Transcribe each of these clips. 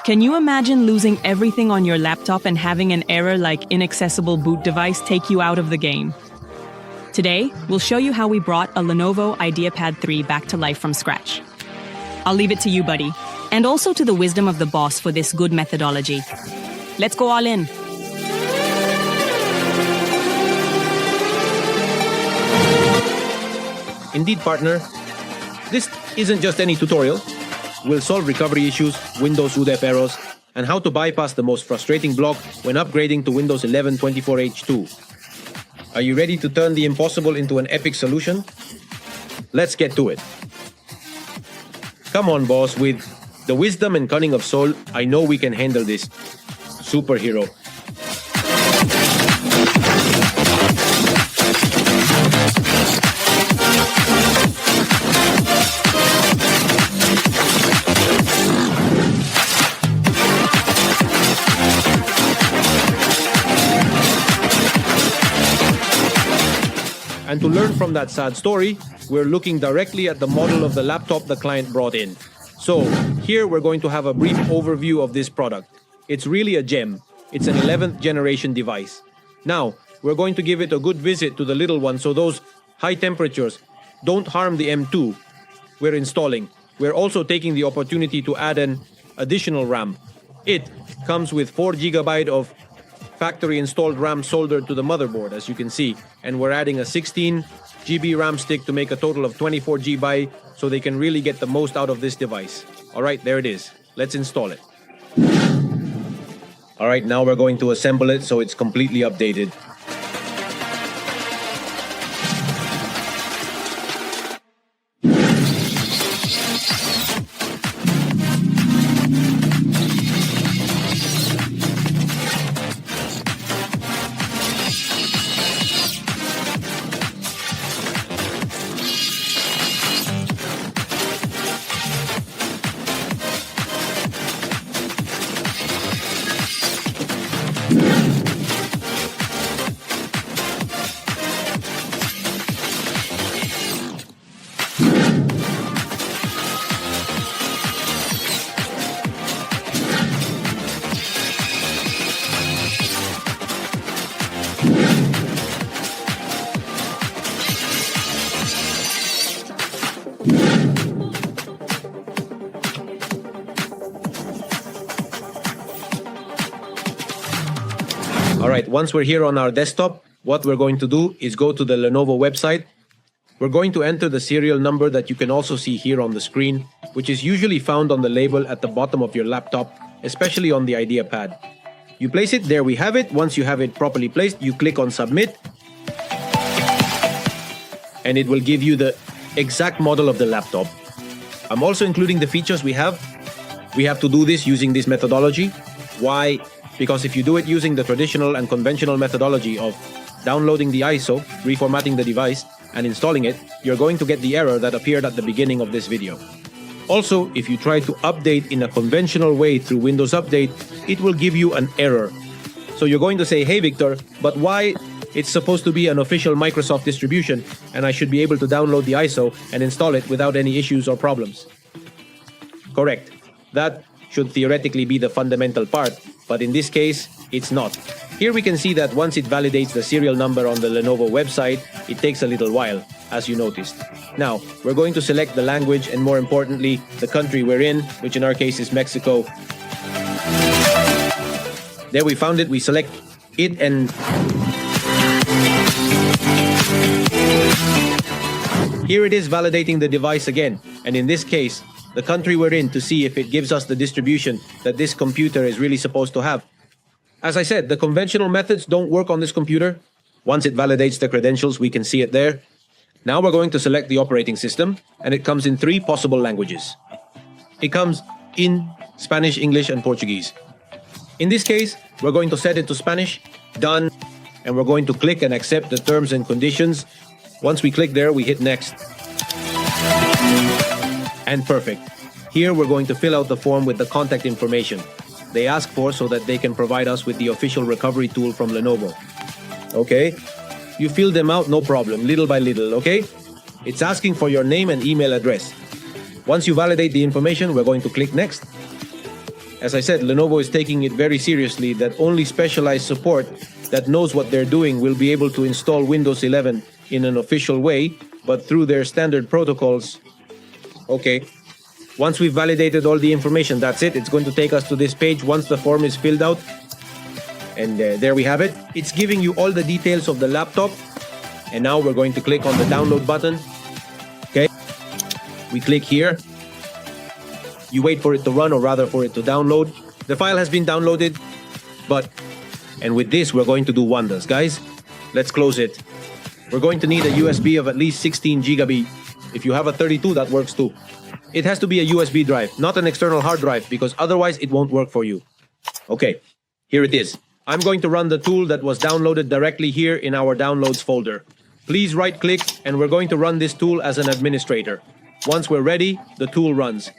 Can you imagine losing everything on your laptop and having an error like inaccessible boot device take you out of the game? Today, we'll show you how we brought a Lenovo IdeaPad 3 back to life from scratch. I'll leave it to you, buddy, and also to the wisdom of the boss for this good methodology. Let's go all in. Indeed, partner. This isn't just any tutorial. We'll solve recovery issues, Windows UDEF errors, and how to bypass the most frustrating block when upgrading to Windows 11 24H2. Are you ready to turn the impossible into an epic solution? Let's get to it. Come on, boss. With the wisdom and cunning of Sol, I know we can handle this. Superhero. And to learn from that sad story, we're looking directly at the model of the laptop the client brought in. So, here we're going to have a brief overview of this product. It's really a gem. It's an 11th generation device. Now, we're going to give it a good visit to the little one so those high temperatures don't harm the M2 we're installing. We're also taking the opportunity to add an additional RAM. It comes with 4 GB of factory installed RAM soldered to the motherboard, as you can see, and we're adding a 16 GB RAM stick to make a total of 24 GB so they can really get the most out of this device. Alright, there it is. Let's install it. Alright, now we're going to assemble it so it's completely updated. Alright, once we're here on our desktop, what we're going to do is go to the Lenovo website. We're going to enter the serial number that you can also see here on the screen, which is usually found on the label at the bottom of your laptop, especially on the IdeaPad. You place it, there we have it. Once you have it properly placed, you click on Submit, and it will give you the exact model of the laptop. I'm also including the features we have. We have to do this using this methodology. Why? Because if you do it using the traditional and conventional methodology of downloading the ISO, reformatting the device, and installing it, you're going to get the error that appeared at the beginning of this video. Also, if you try to update in a conventional way through Windows Update, it will give you an error. So you're going to say, hey Victor, but why? It's supposed to be an official Microsoft distribution, and I should be able to download the ISO and install it without any issues or problems. Correct. That should theoretically be the fundamental part, but in this case, it's not. Here we can see that once it validates the serial number on the Lenovo website, it takes a little while, as you noticed. Now, we're going to select the language and, more importantly, the country we're in, which in our case is Mexico. There we found it, we select it, and here it is validating the device again, and in this case, the country we're in to see if it gives us the distribution that this computer is really supposed to have. As I said, the conventional methods don't work on this computer. Once it validates the credentials, we can see it there. Now we're going to select the operating system, and it comes in 3 possible languages. It comes in Spanish, English, and Portuguese. In this case, we're going to set it to Spanish, done, and we're going to click and accept the terms and conditions. Once we click there, we hit next. And perfect. Here we're going to fill out the form with the contact information they ask for so that they can provide us with the official recovery tool from Lenovo. Okay? You fill them out, no problem, little by little, okay? It's asking for your name and email address. Once you validate the information, we're going to click next. As I said, Lenovo is taking it very seriously that only specialized support that knows what they're doing will be able to install Windows 11 in an official way, but through their standard protocols. Okay. Once we've validated all the information, that's it. It's going to take us to this page once the form is filled out. And there we have it. It's giving you all the details of the laptop. And now we're going to click on the download button. Okay. We click here. You wait for it to run, or rather for it to download. The file has been downloaded, and with this, we're going to do wonders, guys. Let's close it. We're going to need a USB of at least 16 gigabit. If you have a 32, that works too. It has to be a USB drive, not an external hard drive, because otherwise it won't work for you. Okay, here it is. I'm going to run the tool that was downloaded directly here in our downloads folder. Please right-click, and we're going to run this tool as an administrator. Once we're ready, the tool runs.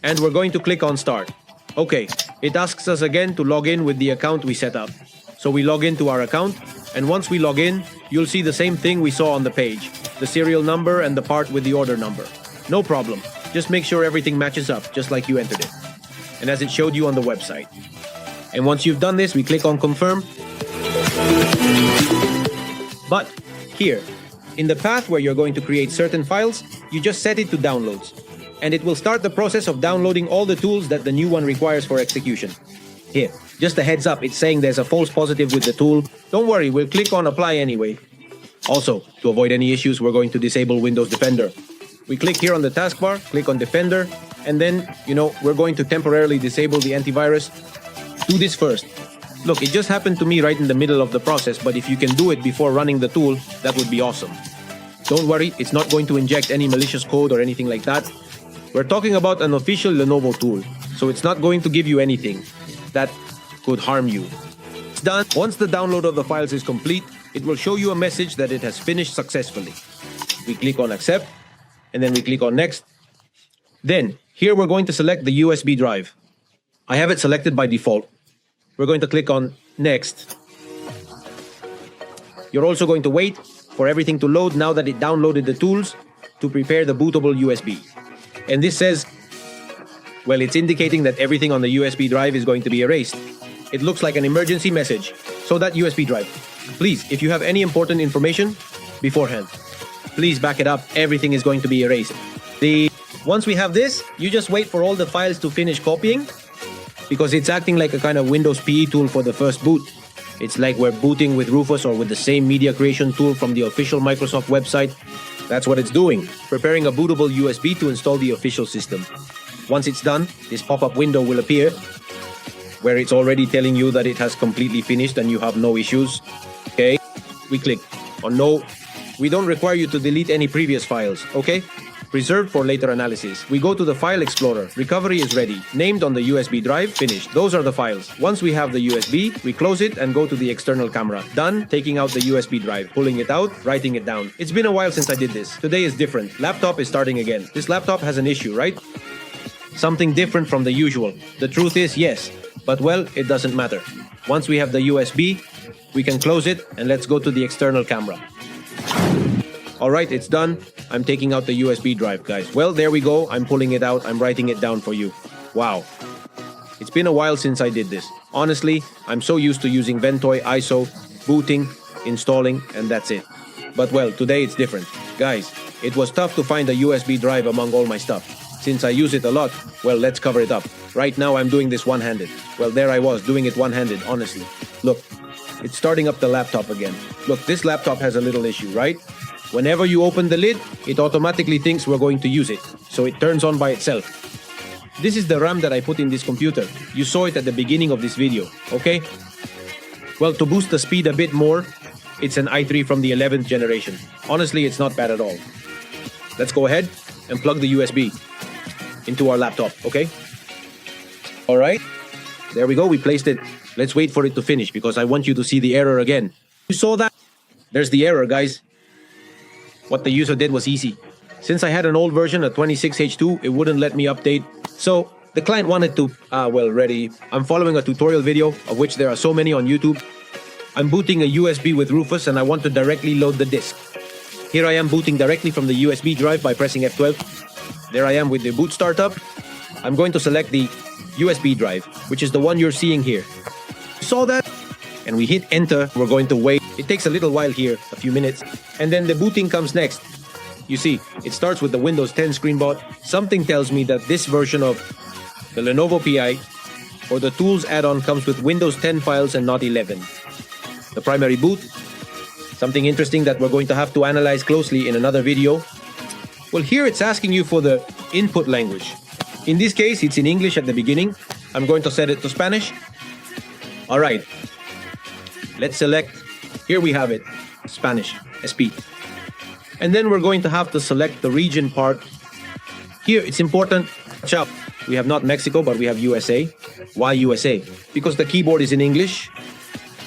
And we're going to click on Start. Okay, it asks us again to log in with the account we set up. So we log into our account, and once we log in, you'll see the same thing we saw on the page. The serial number and the part with the order number. No problem. Just make sure everything matches up, just like you entered it. And as it showed you on the website. And once you've done this, we click on Confirm. But here, in the path where you're going to create certain files, you just set it to Downloads. And it will start the process of downloading all the tools that the new one requires for execution. Here, just a heads up, it's saying there's a false positive with the tool. Don't worry, we'll click on Apply anyway. Also, to avoid any issues, we're going to disable Windows Defender. We click here on the taskbar, click on Defender, and then, we're going to temporarily disable the antivirus. Do this first. Look, it just happened to me right in the middle of the process, but if you can do it before running the tool, that would be awesome. Don't worry, it's not going to inject any malicious code or anything like that. We're talking about an official Lenovo tool, so it's not going to give you anything that could harm you. It's done. Once the download of the files is complete, it will show you a message that it has finished successfully. We click on Accept, and then we click on Next. Then, here we're going to select the USB drive. I have it selected by default. We're going to click on Next. You're also going to wait for everything to load now that it downloaded the tools to prepare the bootable USB. And this says, well, it's indicating that everything on the USB drive is going to be erased. It looks like an emergency message. So that USB drive, please, if you have any important information beforehand, please back it up. Everything is going to be erased. Once we have this, you just wait for all the files to finish copying, because it's acting like a kind of Windows PE tool for the first boot. It's like we're booting with Rufus or with the same media creation tool from the official Microsoft website. That's what it's doing, preparing a bootable USB to install the official system. Once it's done, this pop-up window will appear, where it's already telling you that it has completely finished and you have no issues. Okay, we click on No. We don't require you to delete any previous files, okay? Preserved for later analysis. We go to the File Explorer. Recovery is ready. Named on the USB drive. Finished. Those are the files. Once we have the USB, we close it and go to the external camera. Done. Taking out the USB drive. Pulling it out. Writing it down. It's been a while since I did this. Today is different. Laptop is starting again. This laptop has an issue, right? Something different from the usual. The truth is, yes. But well, it doesn't matter. Once we have the USB, we can close it and let's go to the external camera. Alright, it's done. I'm taking out the USB drive, guys. Well, there we go. I'm pulling it out. I'm writing it down for you. Wow. It's been a while since I did this. Honestly, I'm so used to using Ventoy, ISO, booting, installing, and that's it. But well, today it's different. Guys, it was tough to find a USB drive among all my stuff. Since I use it a lot, well, let's cover it up. Right now I'm doing this one-handed. Well, there I was, doing it one-handed, honestly. Look, it's starting up the laptop again. Look, this laptop has a little issue, right? Whenever you open the lid, it automatically thinks we're going to use it, so it turns on by itself. This is the RAM that I put in this computer. You saw it at the beginning of this video, okay? Well, to boost the speed a bit more, it's an i3 from the 11th generation. Honestly, it's not bad at all. Let's go ahead and plug the USB into our laptop, okay? Alright, there we go, we placed it. Let's wait for it to finish because I want you to see the error again. You saw that? There's the error, guys. What the user did was easy. Since I had an old version, a 26H2, it wouldn't let me update. So the client wanted to, ready. I'm following a tutorial video, of which there are so many on YouTube. I'm booting a USB with Rufus and I want to directly load the disk. Here I am booting directly from the USB drive by pressing F12. There I am with the boot startup. I'm going to select the USB drive, which is the one you're seeing here. Saw that? And we hit enter. We're going to wait. It takes a little while here, a few minutes. And then the booting comes next. You see, it starts with the Windows 10 screenbot. Something tells me that this version of the Lenovo PI or the Tools add-on comes with Windows 10 files and not 11. The primary boot, something interesting that we're going to have to analyze closely in another video. Well, here it's asking you for the input language. In this case, it's in English at the beginning. I'm going to set it to Spanish. All right. Let's select. Here we have it, Spanish, SP. And then we're going to have to select the region part. Here, it's important. Watch out. We have not Mexico, but we have USA. Why USA? Because the keyboard is in English.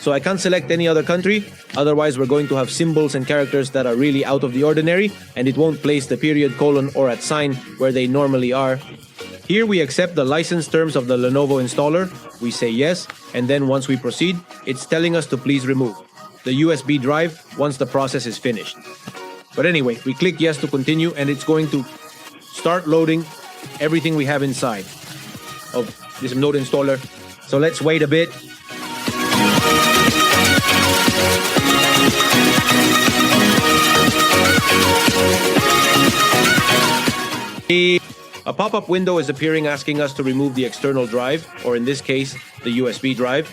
So I can't select any other country. Otherwise, we're going to have symbols and characters that are really out of the ordinary, and it won't place the period, colon, or at sign where they normally are. Here we accept the license terms of the Lenovo installer. We say yes, and then once we proceed, it's telling us to please remove the USB drive once the process is finished. But anyway, we click yes to continue, and it's going to start loading everything we have inside of this Node installer. So let's wait a bit. A pop-up window is appearing asking us to remove the external drive, or in this case, the USB drive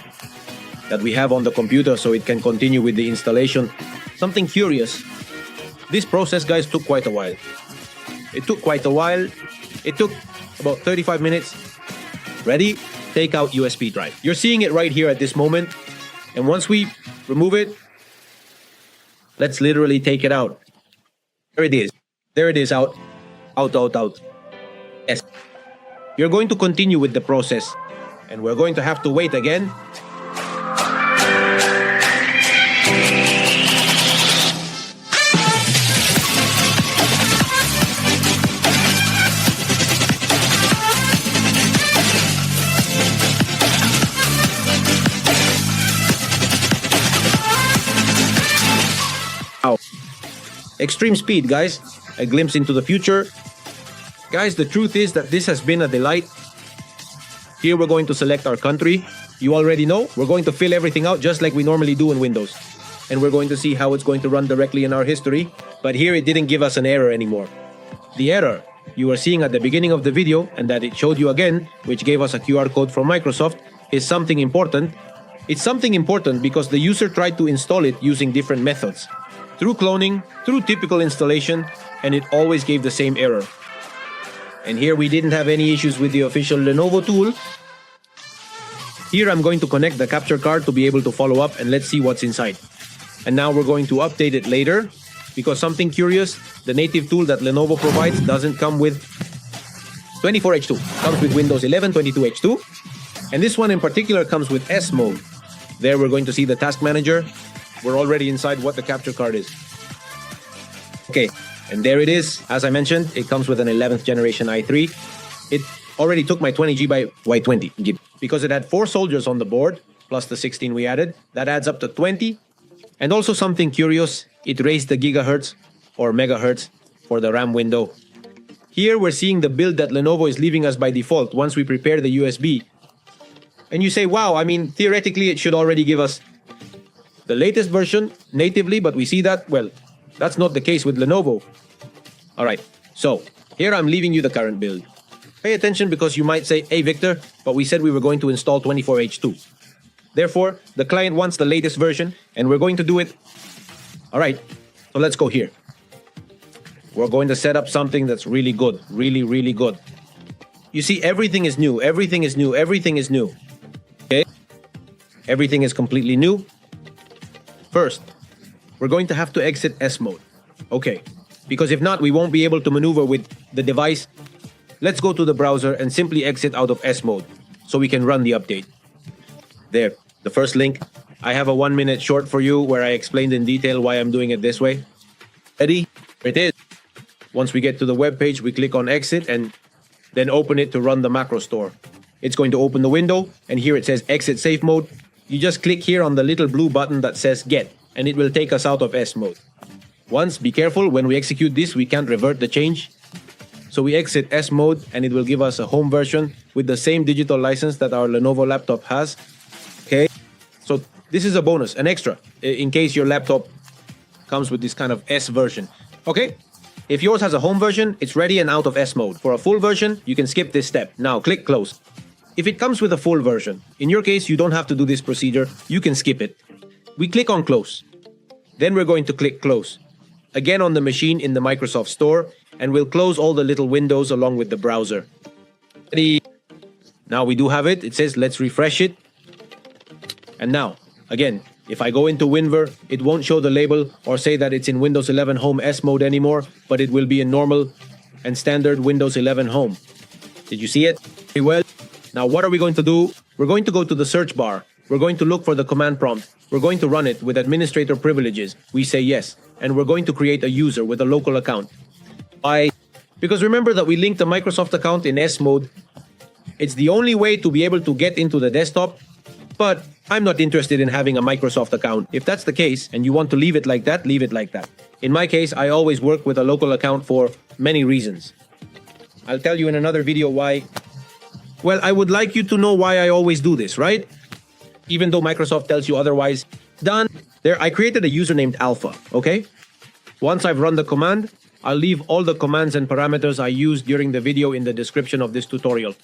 that we have on the computer so it can continue with the installation. Something curious. This process, guys, took quite a while. It took about 35 minutes. Ready? Take out USB drive. You're seeing it right here at this moment. And once we remove it, let's literally take it out. There it is. There it is, out. Out. Yes. You're going to continue with the process, and we're going to have to wait again. Wow. Extreme speed, guys. A glimpse into the future. Guys, the truth is that this has been a delight. Here we're going to select our country. You already know, we're going to fill everything out just like we normally do in Windows. And we're going to see how it's going to run directly in our history. But here it didn't give us an error anymore. The error you were seeing at the beginning of the video, and that it showed you again, which gave us a QR code from Microsoft, is something important. It's something important because the user tried to install it using different methods. Through cloning, through typical installation, and it always gave the same error. And here we didn't have any issues with the official Lenovo tool. Here I'm going to connect the capture card to be able to follow up, and let's see what's inside. And now we're going to update it later, because something curious, the native tool that Lenovo provides doesn't come with 24H2. It comes with Windows 11 22H2. And this one in particular comes with S mode. There we're going to see the task manager. We're already inside what the capture card is. Okay. And there it is. As I mentioned, it comes with an 11th generation i3. It already took my 20GB by Y20 because it had 4 soldiers on the board, plus the 16 we added. That adds up to 20. And also something curious, it raised the gigahertz or megahertz for the RAM window. Here we're seeing the build that Lenovo is leaving us by default once we prepare the USB. And you say, wow, I mean, theoretically it should already give us the latest version natively, but we see that, well, that's not the case with Lenovo. Alright, so here I'm leaving you the current build. Pay attention because you might say, hey Victor, but we said we were going to install 24H2. Therefore, the client wants the latest version, and we're going to do it. Alright, so let's go here. We're going to set up something that's really good, really good. You see, everything is new, everything is new. Okay? Everything is completely new. First, we're going to have to exit S mode. Okay, because if not, we won't be able to maneuver with the device. Let's go to the browser and simply exit out of S mode so we can run the update. There, the first link. I have a 1-minute short for you where I explained in detail why I'm doing it this way. Ready? Here it is. Once we get to the web page, we click on exit and then open it to run the macro store. It's going to open the window, and here it says exit safe mode. You just click here on the little blue button that says get, and it will take us out of S mode. Once, be careful, when we execute this, we can't revert the change. So we exit S mode and it will give us a home version with the same digital license that our Lenovo laptop has. Okay, so this is a bonus, an extra, in case your laptop comes with this kind of S version. Okay, if yours has a home version, it's ready and out of S mode. For a full version, you can skip this step. Now click close. If it comes with a full version, in your case, you don't have to do this procedure. You can skip it. We click on close. Then we're going to click close. Again on the machine in the Microsoft Store, and we'll close all the little windows along with the browser. Now we do have it. It says let's refresh it. And now, again, if I go into WinVer, it won't show the label or say that it's in Windows 11 Home S mode anymore, but it will be in normal and standard Windows 11 Home. Did you see it? Very well. Now what are we going to do? We're going to go to the search bar. We're going to look for the command prompt. We're going to run it with administrator privileges. We say yes. And we're going to create a user with a local account. Why? Because remember that we linked the Microsoft account in S mode. It's the only way to be able to get into the desktop. But I'm not interested in having a Microsoft account. If that's the case and you want to leave it like that, leave it like that. In my case, I always work with a local account for many reasons. I'll tell you in another video why. Well, I would like you to know why I always do this, right? Even though Microsoft tells you otherwise. Done. There, I created a user named Alpha, okay? Once I've run the command, I'll leave all the commands and parameters I used during the video in the description of this tutorial.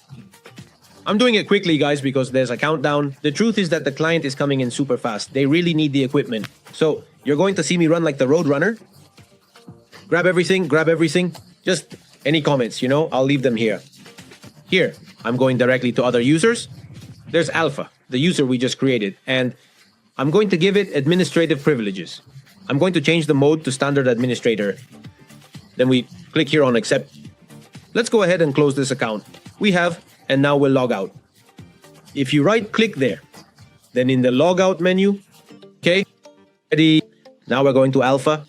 I'm doing it quickly, guys, because there's a countdown. The truth is that the client is coming in super fast. They really need the equipment. So, you're going to see me run like the Roadrunner. Grab everything. Just any comments, I'll leave them here. Here, I'm going directly to other users. There's Alpha, the user we just created, and I'm going to give it administrative privileges. I'm going to change the mode to standard administrator. Then we click here on accept. Let's go ahead and close this account. We have, and now we'll log out. If you right click there, then in the logout menu, okay, ready. Now we're going to Alpha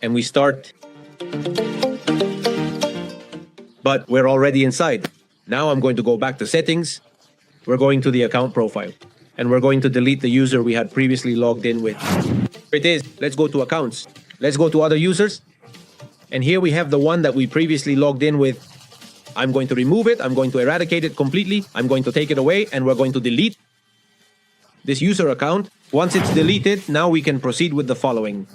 and we start. But we're already inside. Now I'm going to go back to settings. We're going to the account profile and we're going to delete the user we had previously logged in with. Here it is. Let's go to accounts. Let's go to other users. And here we have the one that we previously logged in with. I'm going to remove it. I'm going to eradicate it completely. I'm going to take it away and we're going to delete this user account. Once it's deleted, now we can proceed with the following.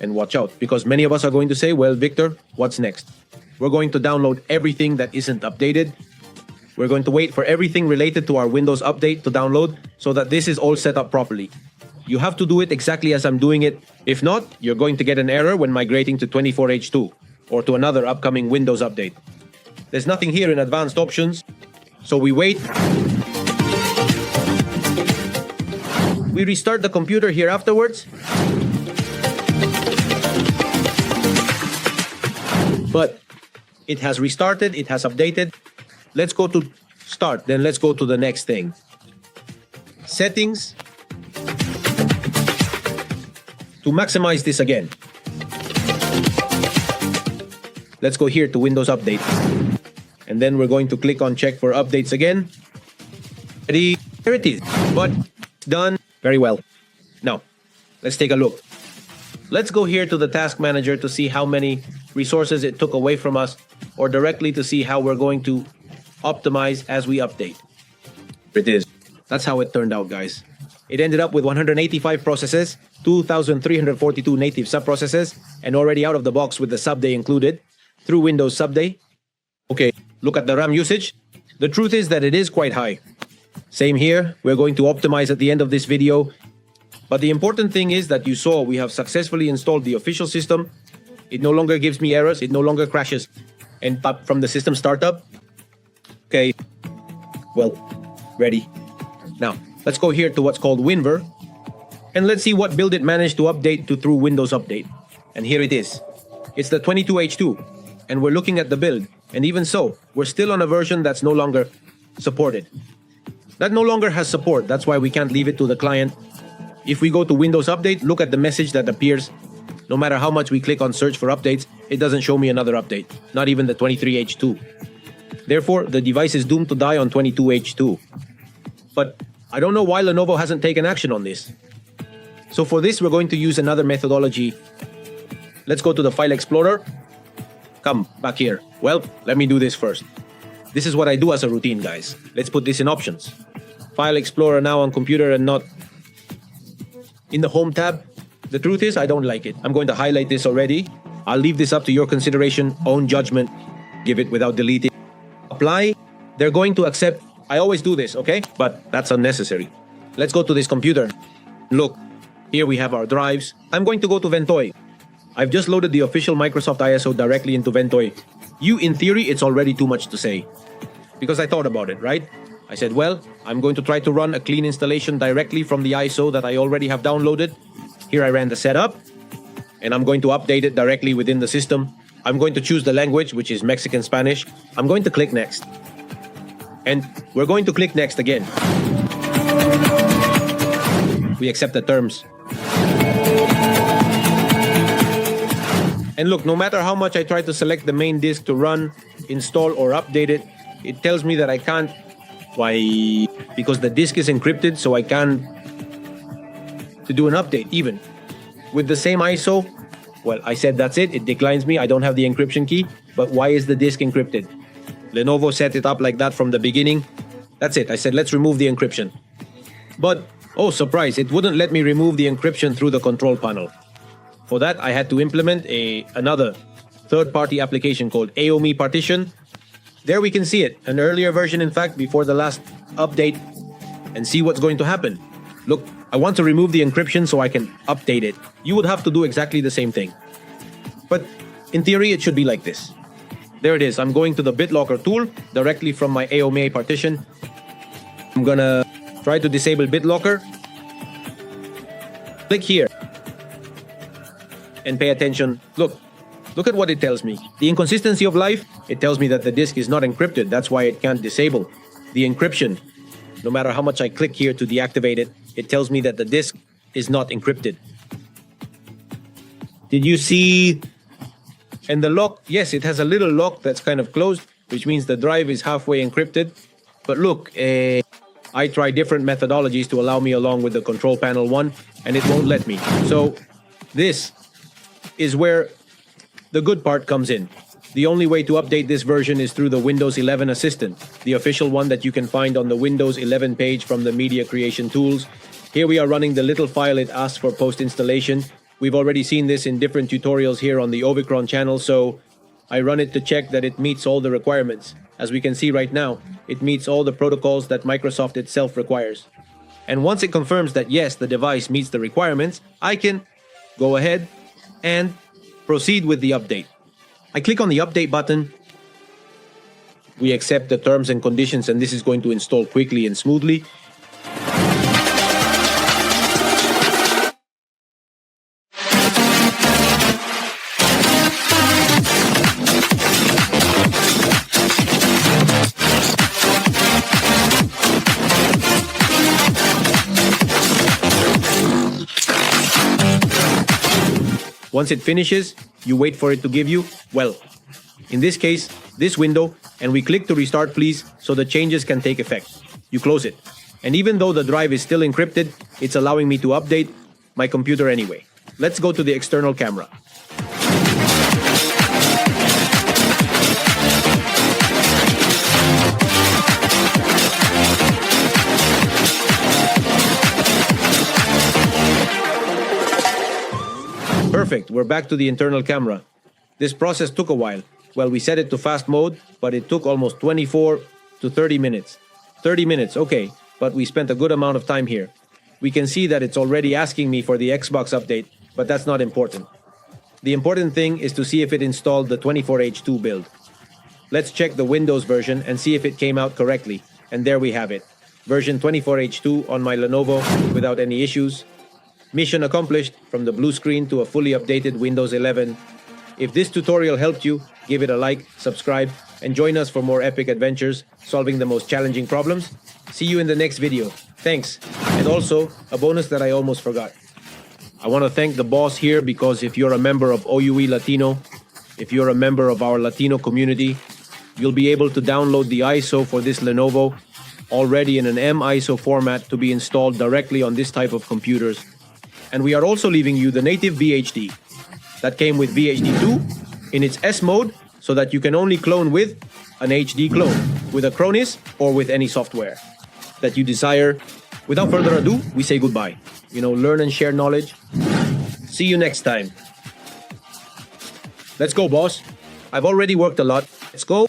And watch out, because many of us are going to say, well, Victor, what's next? We're going to download everything that isn't updated. We're going to wait for everything related to our Windows update to download so that this is all set up properly. You have to do it exactly as I'm doing it. If not, you're going to get an error when migrating to 24H2 or to another upcoming Windows update. There's nothing here in advanced options, so we wait. We restart the computer here afterwards. But it has restarted, it has updated. Let's go to start, then let's go to the next thing. Settings. To maximize this again, let's go here to Windows Update. And then we're going to click on check for updates again. Ready? Here it is. But it's done. Very well. Now, let's take a look. Let's go here to the task manager to see how many resources it took away from us, or directly to see how we're going to optimize as we update. Here it is. That's how it turned out, guys. It ended up with 185 processes, 2,342 native subprocesses, and already out of the box with the subday included, through Windows Subday. Okay, look at the RAM usage. The truth is that it is quite high. Same here, we're going to optimize at the end of this video. But the important thing is that you saw we have successfully installed the official system. It no longer gives me errors, it no longer crashes. And from the system startup. Okay, well, ready. Now, let's go here to what's called WinVer. And let's see what build it managed to update to through Windows Update. And here it is. It's the 22H2. And we're looking at the build. And even so, we're still on a version that's no longer supported. That no longer has support. That's why we can't leave it to the client. If we go to Windows Update, look at the message that appears. No matter how much we click on search for updates, it doesn't show me another update. Not even the 23H2. Therefore, the device is doomed to die on 22H2. But I don't know why Lenovo hasn't taken action on this. So for this, we're going to use another methodology. Let's go to the File Explorer. come back here. Well, let me do this first. This is what I do as a routine, guys. Let's put this in options. File Explorer now on computer and not in the Home tab. The truth is, I don't like it. I'm going to highlight this already. I'll leave this up to your consideration, own judgment. Give it without deleting. Apply. They're going to accept. I always do this, okay? But that's unnecessary. Let's go to this computer. Look, here we have our drives. I'm going to go to Ventoy. I've just loaded the official Microsoft ISO directly into Ventoy. In theory, it's already too much to say. Because I thought about it, right? I said, well, I'm going to try to run a clean installation directly from the ISO that I already have downloaded. Here I ran the setup, and I'm going to update it directly within the system. I'm going to choose the language, which is Mexican Spanish. I'm going to click next. And we're going to click next again. We accept the terms. And look, no matter how much I try to select the main disk to run, install, or update it, it tells me that I can't. Why? Because the disk is encrypted, so I can't to do an update even. With the same ISO, well, I said that's it. It declines me. I don't have the encryption key. But why is the disk encrypted? Lenovo set it up like that from the beginning. That's it. I said, let's remove the encryption. But, oh, surprise, it wouldn't let me remove the encryption through the control panel. For that, I had to implement another third-party application called AOME Partition. There we can see it, an earlier version, in fact, before the last update, and see what's going to happen. Look, I want to remove the encryption so I can update it. You would have to do exactly the same thing. But in theory, it should be like this. There it is. I'm going to the BitLocker tool directly from my AOME partition. I'm gonna try to disable BitLocker. Click here. And pay attention. Look at what it tells me. The inconsistency of life, it tells me that the disk is not encrypted. That's why it can't disable. The encryption, no matter how much I click here to deactivate it, it tells me that the disk is not encrypted. Did you see? And the lock, yes, it has a little lock that's kind of closed, which means the drive is halfway encrypted. But look, I try different methodologies to allow me along with the control panel one, and it won't let me. So this is where the good part comes in. The only way to update this version is through the Windows 11 Assistant, the official one that you can find on the Windows 11 page from the Media Creation Tools. Here we are running the little file it asks for post-installation. We've already seen this in different tutorials here on the Ovicron channel, so I run it to check that it meets all the requirements. As we can see right now, it meets all the protocols that Microsoft itself requires. And once it confirms that yes, the device meets the requirements, I can go ahead and proceed with the update. I click on the update button. We accept the terms and conditions, and this is going to install quickly and smoothly. Once it finishes, you wait for it to give you, well, in this case, this window, and we click to restart please so the changes can take effect. You close it. And even though the drive is still encrypted, it's allowing me to update my computer anyway. Let's go to the external camera. Perfect, we're back to the internal camera. This process took a while. Well, we set it to fast mode, but it took almost 24 to 30 minutes. 30 minutes, okay, but we spent a good amount of time here. We can see that it's already asking me for the Xbox update, but that's not important. The important thing is to see if it installed the 24H2 build. Let's check the Windows version and see if it came out correctly. And there we have it. Version 24H2 on my Lenovo without any issues. Mission accomplished from the blue screen to a fully updated Windows 11. If this tutorial helped you, give it a like, subscribe, and join us for more epic adventures solving the most challenging problems. See you in the next video. Thanks. And also, a bonus that I almost forgot. I want to thank the boss here because if you're a member of OUE Latino, if you're a member of our Latino community, you'll be able to download the ISO for this Lenovo already in an M-ISO format to be installed directly on this type of computers. And we are also leaving you the native VHD that came with VHD 2 in its S mode, so that you can only clone with an HD clone, with Acronis or with any software that you desire. Without further ado, we say goodbye. Learn and share knowledge. See you next time. Let's go, boss. I've already worked a lot. Let's go.